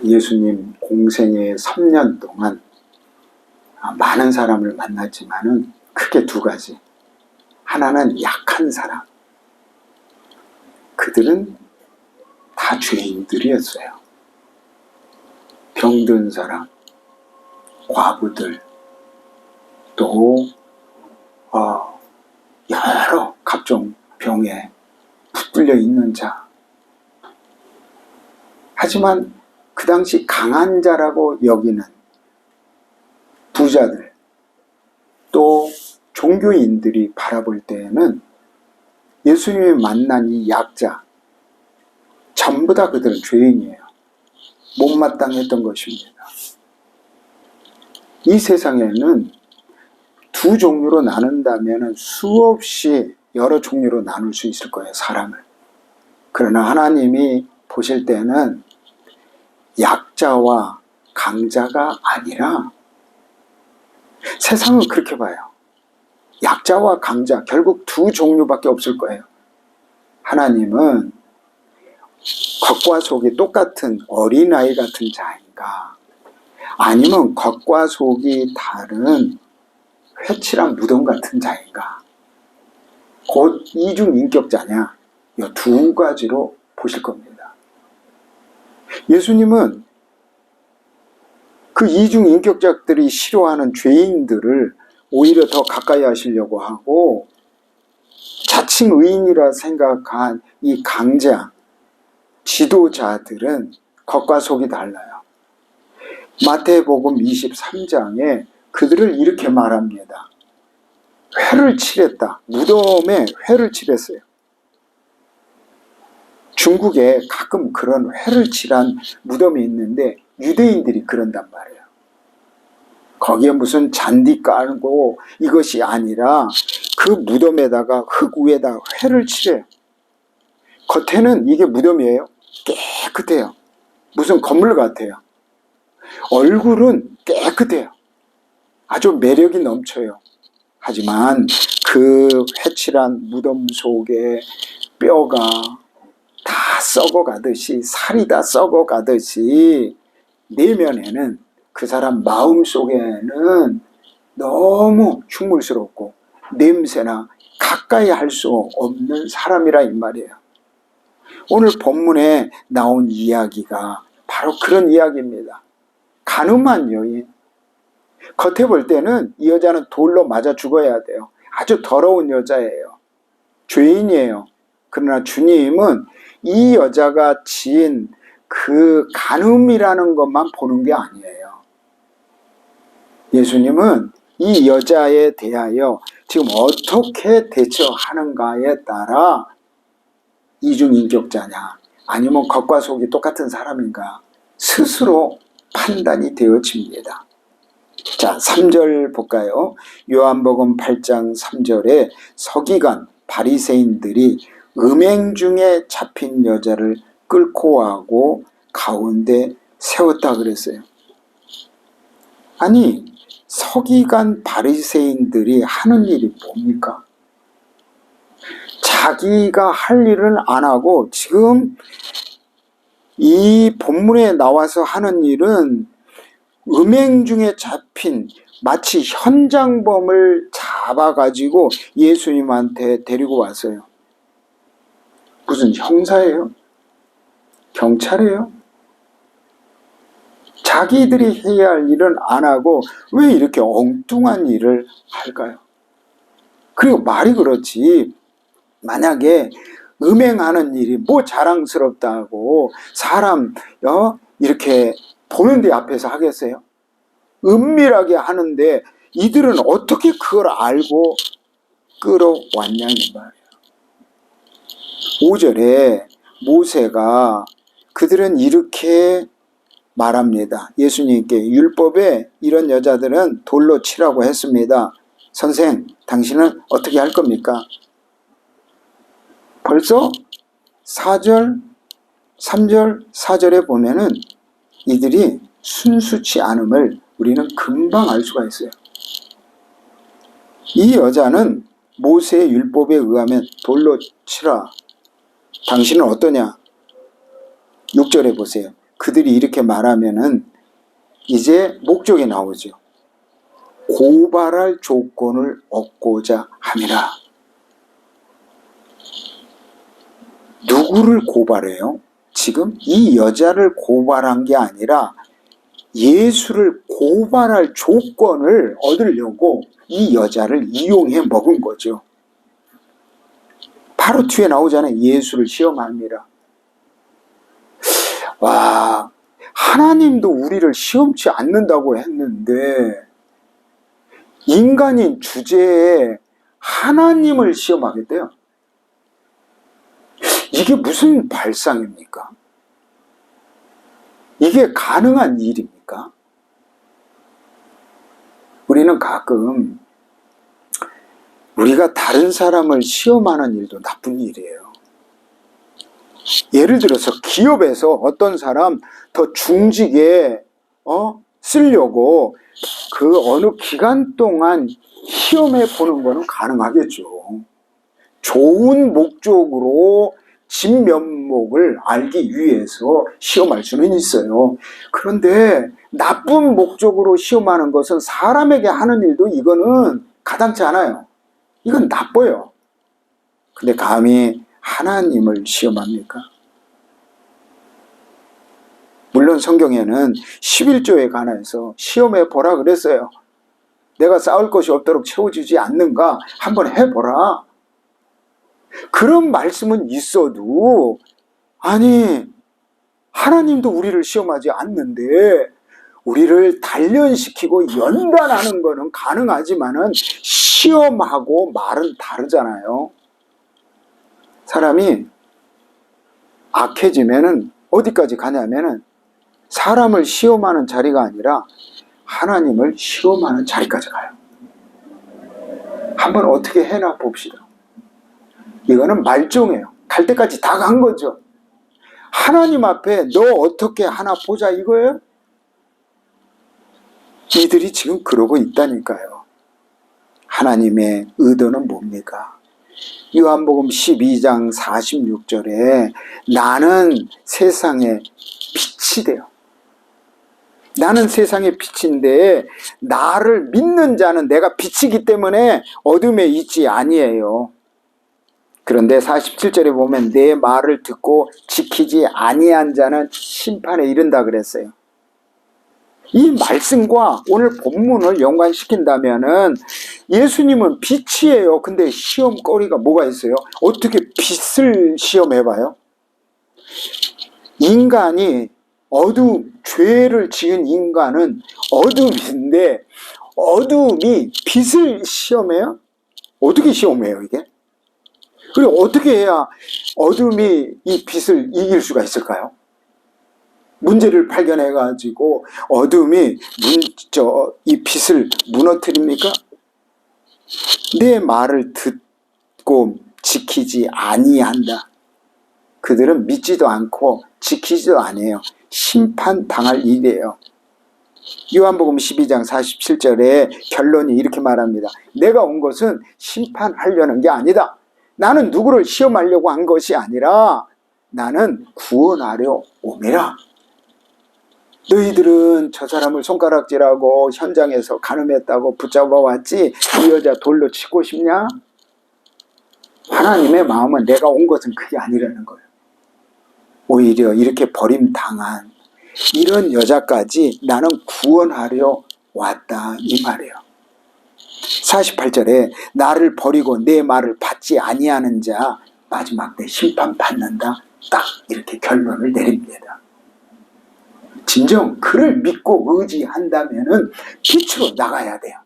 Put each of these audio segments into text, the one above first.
예수님 공생의 3년 동안 많은 사람을 만났지만은 크게 두 가지. 하나는 약한 사람. 그들은 다 죄인들이었어요. 병든 사람, 과부들, 또 여러 각종 병에 붙들려 있는 자. 하지만 그 당시 강한 자라고 여기는 부자들, 또 종교인들이 바라볼 때에는 예수님이 만난 이 약자, 전부 다 그들은 죄인이에요. 못마땅했던 것입니다. 이 세상에는 두 종류로 나눈다면 수없이 여러 종류로 나눌 수 있을 거예요, 사람을. 그러나 하나님이 보실 때는 약자와 강자가 아니라 세상은 그렇게 봐요. 약자와 강자, 결국 두 종류밖에 없을 거예요. 하나님은 겉과 속이 똑같은 어린아이 같은 자인가, 아니면 겉과 속이 다른 회칠한 무덤 같은 자인가, 곧 이중인격자냐, 이 두 가지로 보실 겁니다. 예수님은 그 이중인격자들이 싫어하는 죄인들을 오히려 더 가까이 하시려고 하고, 자칭 의인이라 생각한 이 강자, 지도자들은 겉과 속이 달라요. 마태복음 23장에 그들을 이렇게 말합니다. 회를 칠했다. 무덤에 회를 칠했어요. 중국에 가끔 그런 회를 칠한 무덤이 있는데 유대인들이 그런단 말이에요. 거기에 무슨 잔디 깔고 이것이 아니라 그 무덤에다가 흙 위에다 회를 칠해요. 겉에는 이게 무덤이에요. 깨끗해요. 무슨 건물 같아요. 얼굴은 깨끗해요. 아주 매력이 넘쳐요. 하지만 그 회칠한 무덤 속에 뼈가 다 썩어가듯이, 살이 다 썩어가듯이 내면에는, 그 사람 마음 속에는 너무 흉물스럽고 냄새나 가까이 할 수 없는 사람이라 이 말이에요. 오늘 본문에 나온 이야기가 바로 그런 이야기입니다. 간음한 여인. 겉에 볼 때는 이 여자는 돌로 맞아 죽어야 돼요. 아주 더러운 여자예요. 죄인이에요. 그러나 주님은 이 여자가 지은 그 간음이라는 것만 보는 게 아니에요. 예수님은 이 여자에 대하여 지금 어떻게 대처하는가에 따라 이중인격자냐, 아니면 겉과 속이 똑같은 사람인가 스스로 판단이 되어집니다. 자, 3절 볼까요? 요한복음 8장 3절에 서기관 바리새인들이 음행 중에 잡힌 여자를 끌고 와고 가운데 세웠다 그랬어요. 아니, 서기관 바리새인들이 하는 일이 뭡니까? 자기가 할 일을 안 하고 지금 이 본문에 나와서 하는 일은 음행 중에 잡힌, 마치 현장범을 잡아가지고 예수님한테 데리고 왔어요. 무슨 형사예요? 경찰이에요? 자기들이 해야 할 일은 안 하고 왜 이렇게 엉뚱한 일을 할까요? 그리고 말이 그렇지, 만약에 음행하는 일이 뭐 자랑스럽다고 사람 이렇게 보는 데 앞에서 하겠어요? 은밀하게 하는데 이들은 어떻게 그걸 알고 끌어왔냐 이 말이에요. 5절에 모세가 그들은 이렇게 말합니다. 예수님께 율법에 이런 여자들은 돌로 치라고 했습니다. 선생, 당신은 어떻게 할 겁니까? 벌써 4절, 3절, 4절에 보면은 이들이 순수치 않음을 우리는 금방 알 수가 있어요. 이 여자는 모세의 율법에 의하면 돌로 치라. 당신은 어떠냐? 6절에 보세요. 그들이 이렇게 말하면은 이제 목적이 나오죠. 고발할 조건을 얻고자 함이라. 누구를 고발해요? 지금 이 여자를 고발한 게 아니라 예수를 고발할 조건을 얻으려고 이 여자를 이용해 먹은 거죠. 바로 뒤에 나오잖아요. 예수를 시험합니다. 와, 하나님도 우리를 시험치 않는다고 했는데 인간인 주제에 하나님을 시험하겠대요. 이게 무슨 발상입니까? 이게 가능한 일입니까? 우리는 가끔 우리가 다른 사람을 시험하는 일도 나쁜 일이에요. 예를 들어서 기업에서 어떤 사람 더 중직에 쓰려고 그 어느 기간 동안 시험해 보는 거는 가능하겠죠. 좋은 목적으로 진면목을 알기 위해서 시험할 수는 있어요. 그런데 나쁜 목적으로 시험하는 것은 사람에게 하는 일도 이거는 가당치 않아요. 이건 나빠요. 근데 감히 하나님을 시험합니까? 물론 성경에는 11조에 관해서 시험해 보라 그랬어요. 내가 쌓을 것이 없도록 채워주지 않는가? 한번 해보라. 그런 말씀은 있어도 아니 하나님도 우리를 시험하지 않는데 우리를 단련시키고 연단하는 거는 가능하지만은 시험하고 말은 다르잖아요. 사람이 악해지면은 어디까지 가냐면은 사람을 시험하는 자리가 아니라 하나님을 시험하는 자리까지 가요. 한번 어떻게 해나 봅시다. 이거는 말종이에요. 갈 때까지 다 간 거죠. 하나님 앞에 너 어떻게 하나 보자 이거예요? 이들이 지금 그러고 있다니까요. 하나님의 의도는 뭡니까? 요한복음 12장 46절에 나는 세상의 빛이 돼요. 나는 세상의 빛인데 나를 믿는 자는 내가 빛이기 때문에 어둠에 있지 아니에요. 그런데 47절에 보면 내 말을 듣고 지키지 아니한 자는 심판에 이른다 그랬어요. 이 말씀과 오늘 본문을 연관시킨다면은 예수님은 빛이에요. 근데 시험거리가 뭐가 있어요? 어떻게 빛을 시험해봐요? 인간이 죄를 지은 인간은 어둠인데 어둠이 빛을 시험해요? 어떻게 시험해요 이게? 그리고 어떻게 해야 어둠이 이 빛을 이길 수가 있을까요? 문제를 발견해가지고 어둠이 이 빛을 무너뜨립니까? 내 말을 듣고 지키지 아니한다. 그들은 믿지도 않고 지키지도 않아요. 심판당할 일이에요. 요한복음 12장 47절에 결론이 이렇게 말합니다. 내가 온 것은 심판하려는 게 아니다. 나는 누구를 시험하려고 한 것이 아니라 나는 구원하려 옴이라. 너희들은 저 사람을 손가락질하고 현장에서 간음했다고 붙잡아왔지 이 여자 돌로 치고 싶냐? 하나님의 마음은 내가 온 것은 그게 아니라는 거예요. 오히려 이렇게 버림당한 이런 여자까지 나는 구원하려 왔다 이 말이에요. 48절에 나를 버리고 내 말을 받지 아니하는 자 마지막 때 심판받는다. 딱 이렇게 결론을 내립니다. 진정 그를 믿고 의지한다면은 빛으로 나가야 돼요.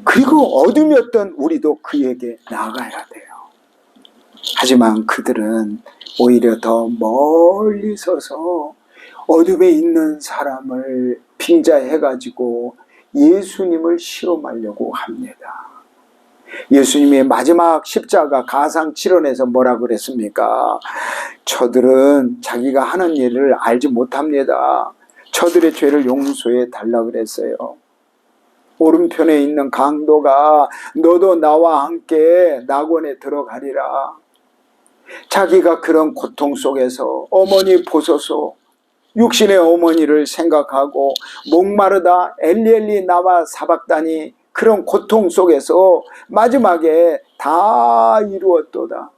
그리고 어둠이었던 우리도 그에게 나가야 돼요. 하지만 그들은 오히려 더 멀리 서서 어둠에 있는 사람을 빙자해가지고 예수님을 시험하려고 합니다. 예수님의 마지막 십자가 가상칠언에서 뭐라 그랬습니까? 저들은 자기가 하는 일을 알지 못합니다. 저들의 죄를 용서해 달라 그랬어요. 오른편에 있는 강도가 너도 나와 함께 낙원에 들어가리라. 자기가 그런 고통 속에서 어머니 보소서 육신의 어머니를 생각하고 목마르다 엘리엘리 나와 사박다니 그런 고통 속에서 마지막에 다 이루었도다.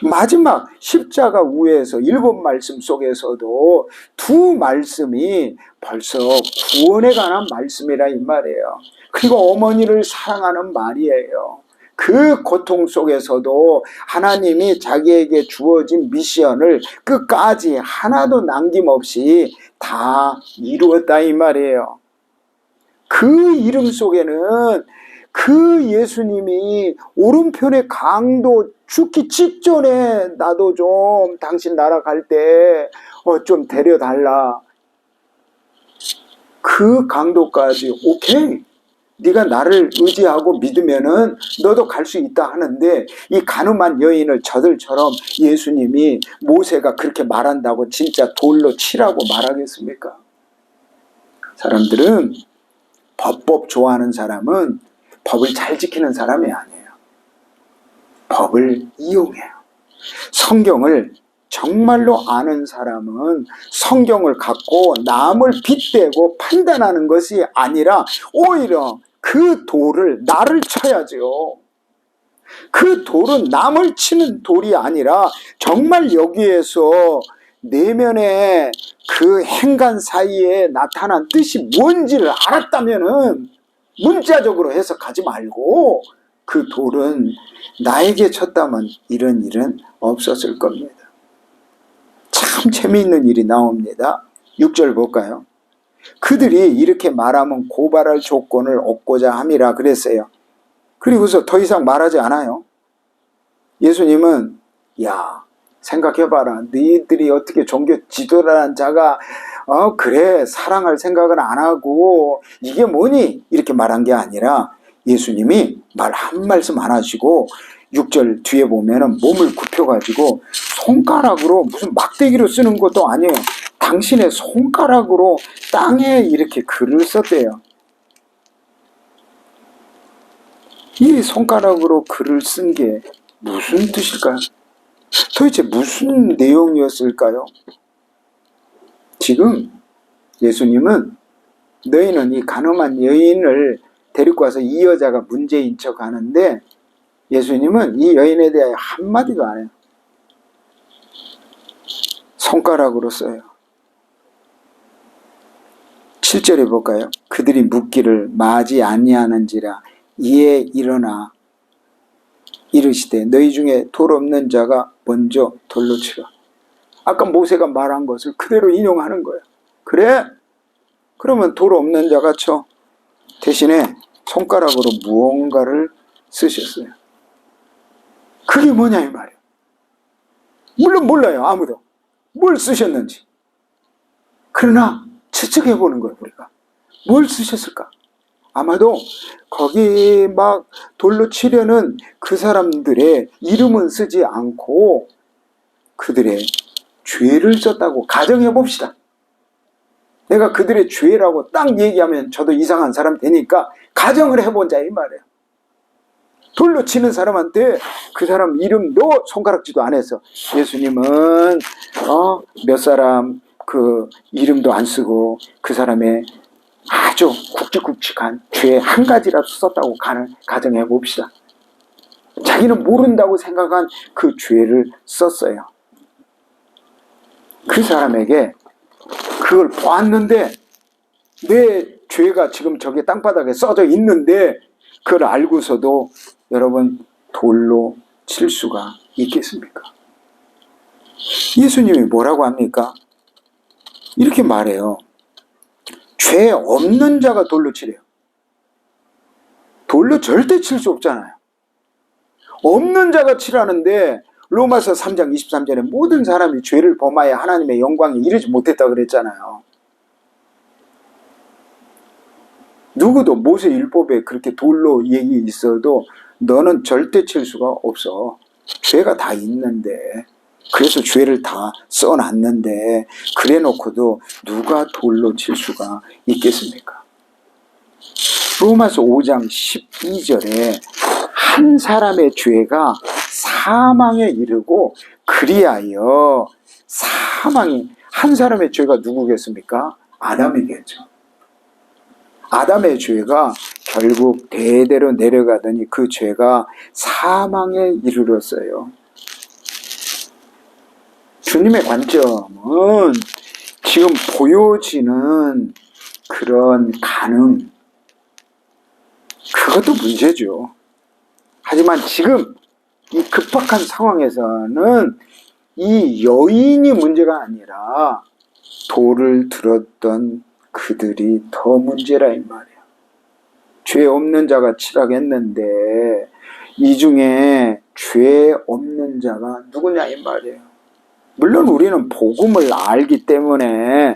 마지막 십자가 우에서 7말씀 속에서도 2말씀이 벌써 구원에 관한 말씀이라 이 말이에요. 그리고 어머니를 사랑하는 말이에요. 그 고통 속에서도 하나님이 자기에게 주어진 미션을 끝까지 하나도 남김없이 다 이루었다 이 말이에요. 그 이름 속에는 그 예수님이 오른편의 강도 죽기 직전에 나도 좀 당신 나라 갈 때 좀 데려달라. 그 강도까지 오케이. 네가 나를 의지하고 믿으면은 너도 갈 수 있다 하는데 이 가늠한 여인을 저들처럼 예수님이 모세가 그렇게 말한다고 진짜 돌로 치라고 말하겠습니까? 사람들은 법 좋아하는 사람은 법을 잘 지키는 사람이 아니에요. 법을 이용해요. 성경을 정말로 아는 사람은 성경을 갖고 남을 빗대고 판단하는 것이 아니라 오히려 그 돌을 나를 쳐야죠. 그 돌은 남을 치는 돌이 아니라 정말 여기에서 내면의 그 행간 사이에 나타난 뜻이 뭔지를 알았다면은 문자적으로 해석하지 말고 그 돌은 나에게 쳤다면 이런 일은 없었을 겁니다. 참 재미있는 일이 나옵니다. 6절 볼까요? 그들이 이렇게 말하면 고발할 조건을 얻고자 함이라 그랬어요. 그리고서 더 이상 말하지 않아요. 예수님은 야 생각해봐라. 너희들이 어떻게 종교 지도라는 자가 그래 사랑할 생각은 안 하고 이게 뭐니? 이렇게 말한 게 아니라 예수님이 말 한 말씀 안 하시고 6절 뒤에 보면은 몸을 굽혀가지고 손가락으로 무슨 막대기로 쓰는 것도 아니에요. 당신의 손가락으로 땅에 이렇게 글을 썼대요. 이 손가락으로 글을 쓴 게 무슨 뜻일까요? 도대체 무슨 내용이었을까요? 지금 예수님은 너희는 이 간음한 여인을 데리고 와서 이 여자가 문제인 척 하는데 예수님은 이 여인에 대하여 한마디도 안 해요. 손가락으로 써요. 7절에 볼까요? 그들이 묻기를 마지 아니하는지라 이에 일어나 이르시되 너희 중에 돌 없는 자가 먼저 돌로 치라. 아까 모세가 말한 것을 그대로 인용하는 거예요. 그래? 그러면 돌 없는 자가 쳐. 대신에 손가락으로 무언가를 쓰셨어요. 그게 뭐냐 이 말이에요. 물론 몰라요. 아무도. 뭘 쓰셨는지. 그러나 추측해 보는 거예요. 우리가. 뭘 쓰셨을까? 아마도 거기 막 돌로 치려는 그 사람들의 이름은 쓰지 않고 그들의 죄를 썼다고 가정해 봅시다. 내가 그들의 죄라고 딱 얘기하면 저도 이상한 사람 되니까 가정을 해보자 이 말이에요. 돌로 치는 사람한테 그 사람 이름도 손가락질도 안 해서 예수님은 몇 사람 그 이름도 안 쓰고 그 사람의 아주 굵직굵직한 죄 한 가지라도 썼다고 가정해 봅시다. 자기는 모른다고 생각한 그 죄를 썼어요. 그 사람에게 그걸 보았는데 내 죄가 지금 저기 땅바닥에 써져 있는데 그걸 알고서도 여러분 돌로 칠 수가 있겠습니까? 예수님이 뭐라고 합니까? 이렇게 말해요. 죄 없는 자가 돌로 치래요. 돌로 절대 칠 수 없잖아요. 없는 자가 치라는데 로마서 3장 23절에 모든 사람이 죄를 범하여 하나님의 영광에 이르지 못했다 그랬잖아요. 누구도 모세율법에 그렇게 돌로 얘기 있어도 너는 절대 칠 수가 없어. 죄가 다 있는데 그래서 죄를 다 써놨는데 그래 놓고도 누가 돌로 칠 수가 있겠습니까? 로마서 5장 12절에 한 사람의 죄가 사망에 이르고 그리하여 사망이 한 사람의 죄가 누구겠습니까? 아담이겠죠. 아담의 죄가 결국 대대로 내려가더니 그 죄가 사망에 이르렀어요. 주님의 관점은 지금 보여지는 그런 간음, 그것도 문제죠. 하지만 지금 이 급박한 상황에서는 이 여인이 문제가 아니라 돌을 들었던 그들이 더 문제라 이 말이야. 죄 없는 자가 치락했는데 이 중에 죄 없는 자가 누구냐 이 말이에요. 물론 우리는 복음을 알기 때문에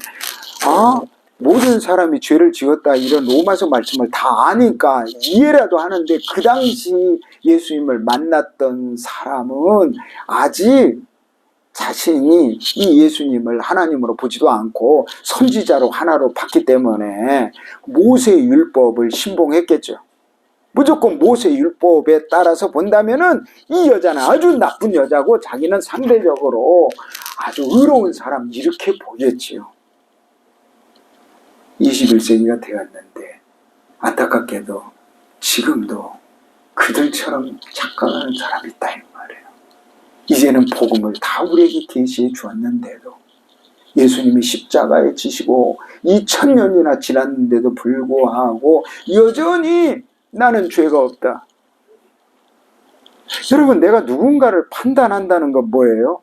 모든 사람이 죄를 지었다 이런 로마서 말씀을 다 아니까 이해라도 하는데, 그 당시 예수님을 만났던 사람은 아직 자신이 이 예수님을 하나님으로 보지도 않고 선지자로 하나로 봤기 때문에 모세의 율법을 신봉했겠죠. 무조건 모세의 율법에 따라서 본다면은 이 여자는 아주 나쁜 여자고 자기는 상대적으로 아주 의로운 사람 이렇게 보겠지요. 21세기가 되었는데 안타깝게도 지금도 그들처럼 착각하는 사람이 있다 이 말이에요. 이제는 복음을 다 우리에게 계시해 주었는데도, 예수님이 십자가에 지시고 2000년이나 지났는데도 불구하고 여전히 나는 죄가 없다. 여러분, 내가 누군가를 판단한다는 건 뭐예요?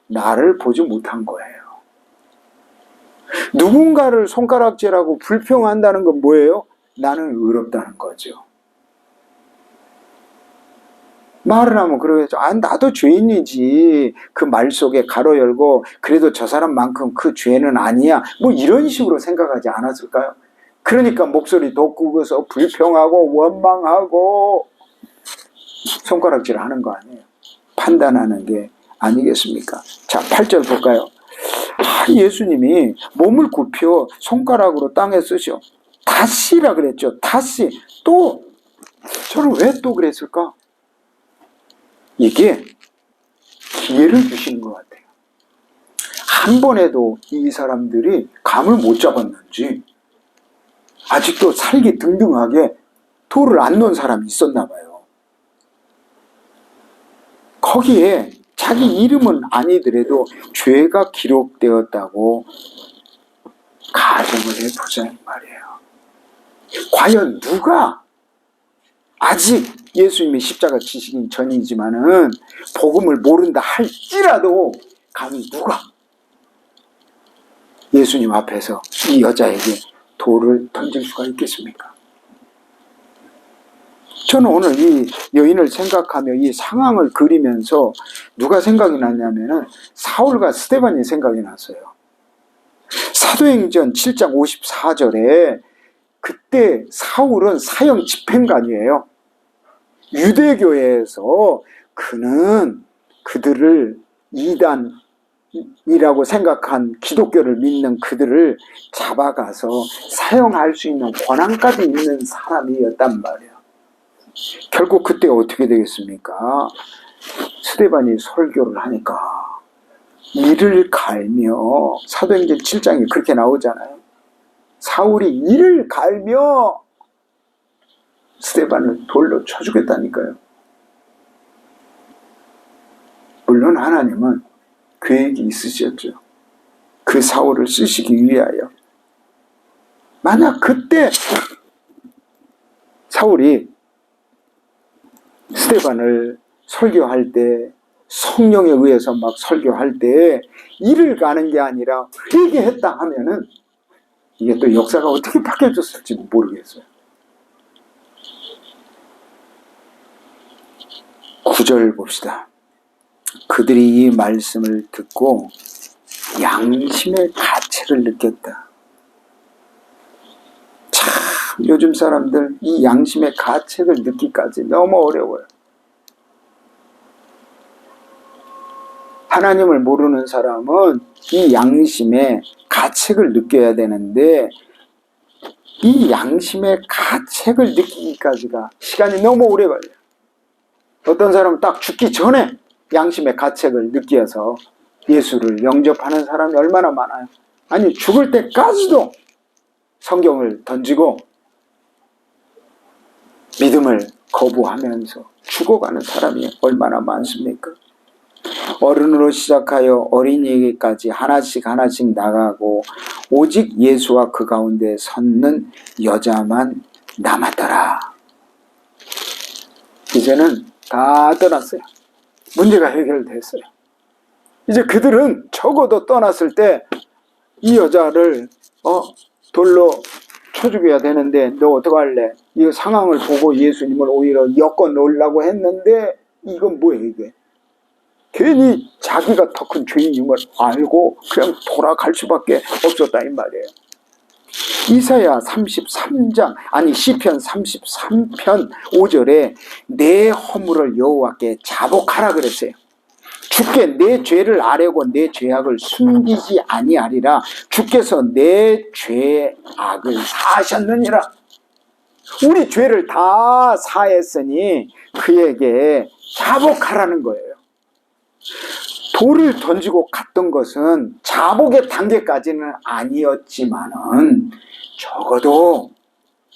나를 보지 못한 거예요. 누군가를 손가락질하고 불평한다는 건 뭐예요? 나는 의롭다는 거죠. 말을 하면 그러겠죠. 나도 죄인이지. 그 말 속에 가로 열고 그래도 저 사람만큼 그 죄는 아니야. 뭐 이런 식으로 생각하지 않았을까요? 그러니까 목소리 돋구고서 불평하고 원망하고 손가락질 하는 거 아니에요. 판단하는 게 아니겠습니까? 자, 8절 볼까요? 예수님이 몸을 굽혀 손가락으로 땅에 쓰셔. 다시라 그랬죠. 다시. 또 저는 왜 또 그랬을까? 이게 기회를 주시는 것 같아요. 한 번에도 이 사람들이 감을 못 잡았는지 아직도 살기 등등하게 돌을 안 놓은 사람이 있었나 봐요. 거기에 자기 이름은 아니더라도 죄가 기록되었다고 가정을 해보자 이 말이에요. 과연 누가 아직 예수님이 십자가 지시기 전이지만은 복음을 모른다 할지라도 감히 누가 예수님 앞에서 이 여자에게 돌을 던질 수가 있겠습니까? 저는 오늘 이 여인을 생각하며 이 상황을 그리면서 누가 생각이 났냐면은 사울과 스데반이 생각이 났어요. 사도행전 7장 54절에 그때 사울은 사형 집행관이에요. 유대교회에서 그는 그들을 이단이라고 생각한 기독교를 믿는 그들을 잡아가서 사형할 수 있는 권한까지 있는 사람이었단 말이에요. 결국 그때 어떻게 되겠습니까? 스데반이 설교를 하니까 이를 갈며, 사도행전 7장에 그렇게 나오잖아요. 사울이 이를 갈며 스데반을 돌로 쳐 죽였다니까요. 물론 하나님은 계획이 있으셨죠. 그 사울을 쓰시기 위하여. 만약 그때 사울이 스데반을 설교할 때, 성령에 의해서 막 설교할 때 이를 가는 게 아니라 회개했다 하면은 이게 또 역사가 어떻게 바뀌어졌을지 모르겠어요. 9절 봅시다. 그들이 이 말씀을 듣고 양심의 가책을 느꼈다. 참, 요즘 사람들 이 양심의 가책을 느끼기까지 너무 어려워요. 하나님을 모르는 사람은 이 양심의 가책을 느껴야 되는데 이 양심의 가책을 느끼기까지가 시간이 너무 오래 걸려요. 어떤 사람은 딱 죽기 전에 양심의 가책을 느껴서 예수를 영접하는 사람이 얼마나 많아요. 아니 죽을 때까지도 성경을 던지고 믿음을 거부하면서 죽어가는 사람이 얼마나 많습니까? 어른으로 시작하여 어린이에게까지 하나씩 나가고 오직 예수와 그 가운데 섰는 여자만 남았더라. 이제는 다 떠났어요. 문제가 해결됐어요. 이제 그들은 적어도 떠났을 때 이 여자를 돌로 쳐 죽여야 되는데 너 어떡할래? 이 상황을 보고 예수님을 오히려 엮어 놓으려고 했는데 이건 뭐예요 이게? 괜히 자기가 더 큰 죄인임을 알고 그냥 돌아갈 수밖에 없었다 이 말이에요. 이사야 33장 아니 시편 33편 5절에 내 허물을 여호와께 자복하라 그랬어요. 주께 내 죄를 아뢰고 내 죄악을 숨기지 아니하리라. 주께서 내 죄악을 사하셨느니라. 우리 죄를 다 사했으니 그에게 자복하라는 거예요. 돌을 던지고 갔던 것은 자복의 단계까지는 아니었지만은 적어도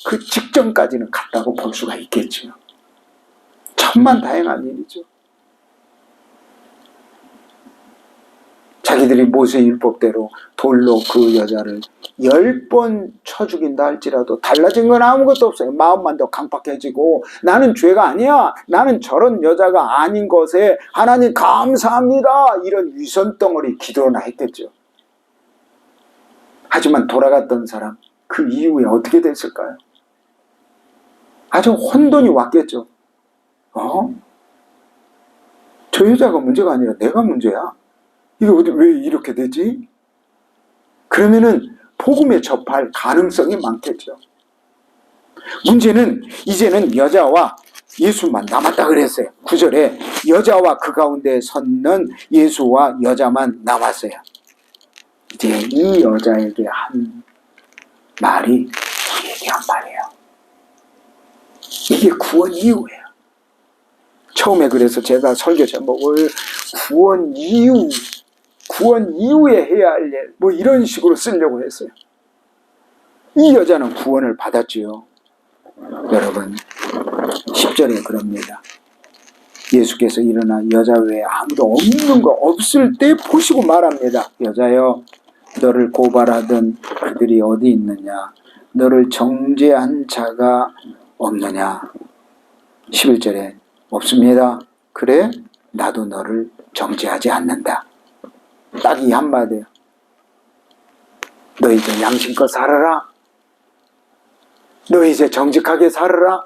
그 직전까지는 갔다고 볼 수가 있겠죠. 천만다행한 일이죠. 자기들이 모세 율법대로 돌로 그 여자를 10번 쳐 죽인다 할지라도 달라진 건 아무것도 없어요. 마음만 더 강팍해지고 나는 죄가 아니야. 나는 저런 여자가 아닌 것에 하나님 감사합니다. 이런 위선덩어리 기도나 했겠죠. 하지만 돌아갔던 사람 그 이후에 어떻게 됐을까요? 아주 혼돈이 왔겠죠. 저 여자가 문제가 아니라 내가 문제야. 이게 왜 이렇게 되지? 그러면은 복음에 접할 가능성이 많겠죠. 문제는 이제는 여자와 예수만 남았다 그랬어요. 9절에 여자와 그 가운데 섰는 예수와 여자만 남았어요. 이제 이 여자에게 한 말이 우리에게 한 말이에요. 이게 구원 이후예요. 처음에 그래서 제가 설교 제목을 구원 이후에 해야 할 일, 뭐 이런 식으로 쓰려고 했어요. 이 여자는 구원을 받았지요. 여러분, 10절에 그럽니다. 예수께서 일어나 여자 외에 아무도 없는 거 없을 때 보시고 말합니다. 여자여, 너를 고발하던 그들이 어디 있느냐? 너를 정죄한 자가 없느냐? 11절에 없습니다. 그래? 나도 너를 정죄하지 않는다. 딱 이 한마디예요. 너 이제 양심껏 살아라. 너 이제 정직하게 살아라.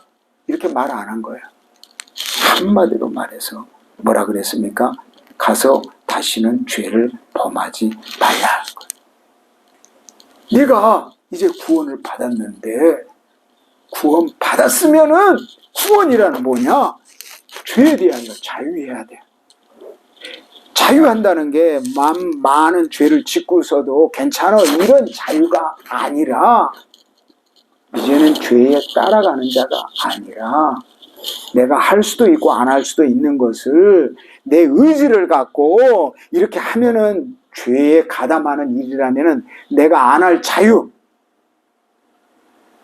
이렇게 말 안 한 거예요. 한마디로 말해서 뭐라 그랬습니까? 가서 다시는 죄를 범하지 말라. 네가 이제 구원을 받았는데 구원 받았으면은 구원이라는 뭐냐? 죄에 대하여 자유해야 돼. 자유한다는 게 많은 죄를 짓고서도 괜찮아 이런 자유가 아니라 이제는 죄에 따라가는 자가 아니라 내가 할 수도 있고 안 할 수도 있는 것을 내 의지를 갖고 이렇게 하면은 죄에 가담하는 일이라면은 내가 안 할 자유,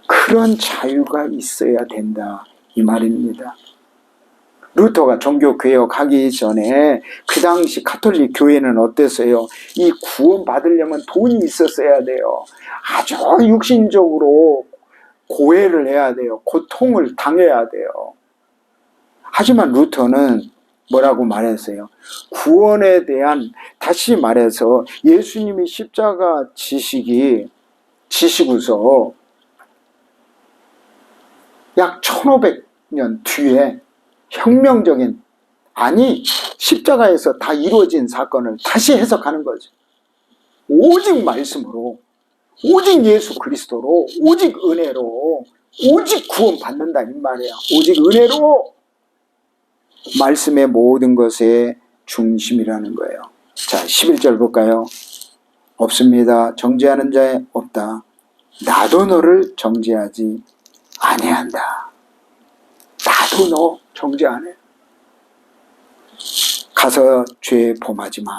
그런 자유가 있어야 된다 이 말입니다. 루터가 종교개혁하기 전에 그 당시 가톨릭 교회는 어땠어요? 이 구원 받으려면 돈이 있었어야 돼요. 아주 육신적으로 고해를 해야 돼요. 고통을 당해야 돼요. 하지만 루터는 뭐라고 말했어요? 구원에 대한, 다시 말해서 예수님이 십자가 지시고서 약 1500년 뒤에 혁명적인, 아니 십자가에서 다 이루어진 사건을 다시 해석하는 거죠. 오직 말씀으로, 오직 예수 그리스도로, 오직 은혜로, 오직 구원 받는다 이 말이에요. 오직 은혜로, 말씀의 모든 것의 중심이라는 거예요. 자, 11절 볼까요? 없습니다. 정죄하는 자에 없다. 나도 너를 정죄하지 아니한다. 나도 너 정죄 안 해. 가서 죄 범하지 마.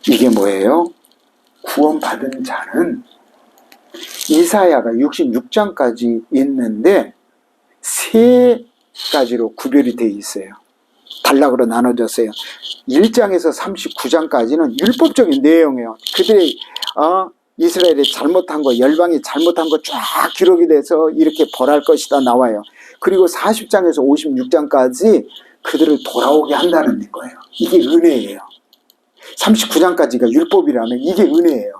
이게 뭐예요? 구원받은 자는 이사야가 66장까지 있는데 세 가지로 구별이 되어 있어요. 단락으로 나눠졌어요. 1장에서 39장까지는 율법적인 내용이에요. 그들이 이스라엘이 잘못한 거, 열방이 잘못한 거 쫙 기록이 돼서 이렇게 벌할 것이다 나와요. 그리고 40장에서 56장까지 그들을 돌아오게 한다는 거예요. 이게 은혜예요. 39장까지가 율법이라면 이게 은혜예요.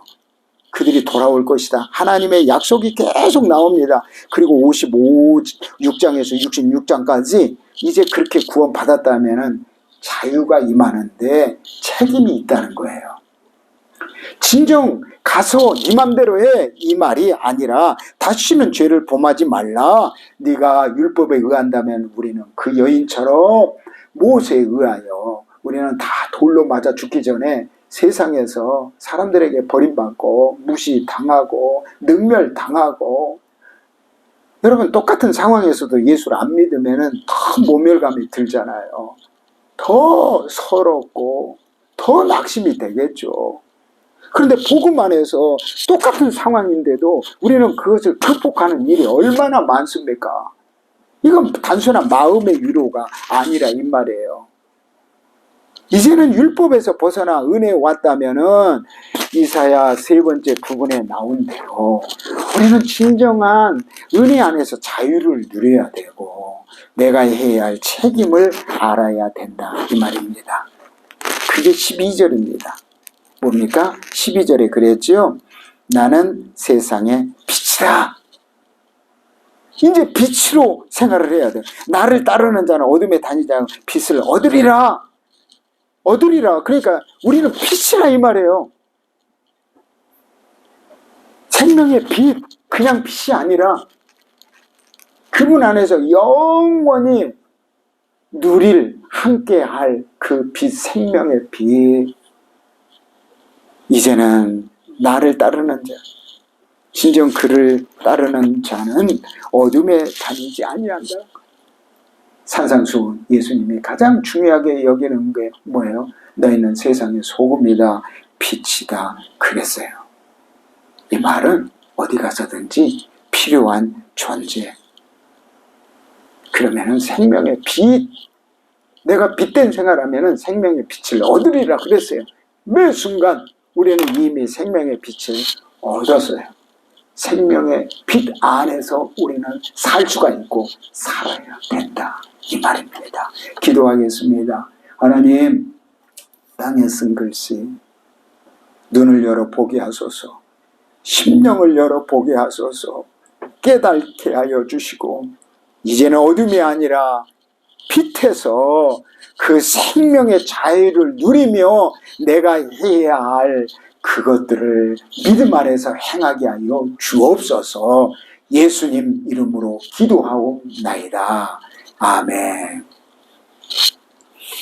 그들이 돌아올 것이다. 하나님의 약속이 계속 나옵니다. 그리고 56장에서 66장까지 이제 그렇게 구원받았다면 자유가 임하는데 책임이 있다는 거예요. 진정 가서 네 맘대로 해 이 말이 아니라 다시는 죄를 범하지 말라. 네가 율법에 의한다면 우리는 그 여인처럼 모세에 의하여 우리는 다 돌로 맞아 죽기 전에 세상에서 사람들에게 버림받고 무시당하고 능멸당하고, 여러분 똑같은 상황에서도 예수를 안 믿으면 더 모멸감이 들잖아요. 더 서럽고 더 낙심이 되겠죠. 그런데 복음 안에서 똑같은 상황인데도 우리는 그것을 극복하는 일이 얼마나 많습니까? 이건 단순한 마음의 위로가 아니라 이 말이에요. 이제는 율법에서 벗어나 은혜에 왔다면은 이사야 3번째 부분에 나온 대로 우리는 진정한 은혜 안에서 자유를 누려야 되고 내가 해야 할 책임을 알아야 된다 이 말입니다. 그게 12절입니다. 뭡니까? 12절에 그랬죠. 나는 세상의 빛이다. 이제 빛으로 생활을 해야 돼. 나를 따르는 자는 어둠에 다니지 않고 빛을 얻으리라. 얻으리라. 그러니까 우리는 빛이라 이 말이에요. 생명의 빛, 그냥 빛이 아니라 그분 안에서 영원히 누릴, 함께할 그 빛, 생명의 빛. 이제는 나를 따르는 자, 진정 그를 따르는 자는 어둠에 다니지 아니한다. 산상수훈 예수님이 가장 중요하게 여기는 게 뭐예요? 너희는 세상의 소금이다, 빛이다 그랬어요. 이 말은 어디 가서든지 필요한 존재. 그러면은 생명의 빛, 내가 빛된 생활하면은 생명의 빛을 얻으리라 그랬어요. 매 순간 우리는 이미 생명의 빛을 얻었어요. 생명의 빛 안에서 우리는 살 수가 있고 살아야 된다 이 말입니다. 기도하겠습니다. 하나님, 땅에 쓴 글씨 눈을 열어 보게 하소서, 심령을 열어 보게 하소서, 깨닫게 하여 주시고 이제는 어둠이 아니라 빛에서 그 생명의 자유를 누리며 내가 해야 할 그것들을 믿음 안에서 행하게 하여 주옵소서. 예수님 이름으로 기도하옵나이다. 아멘.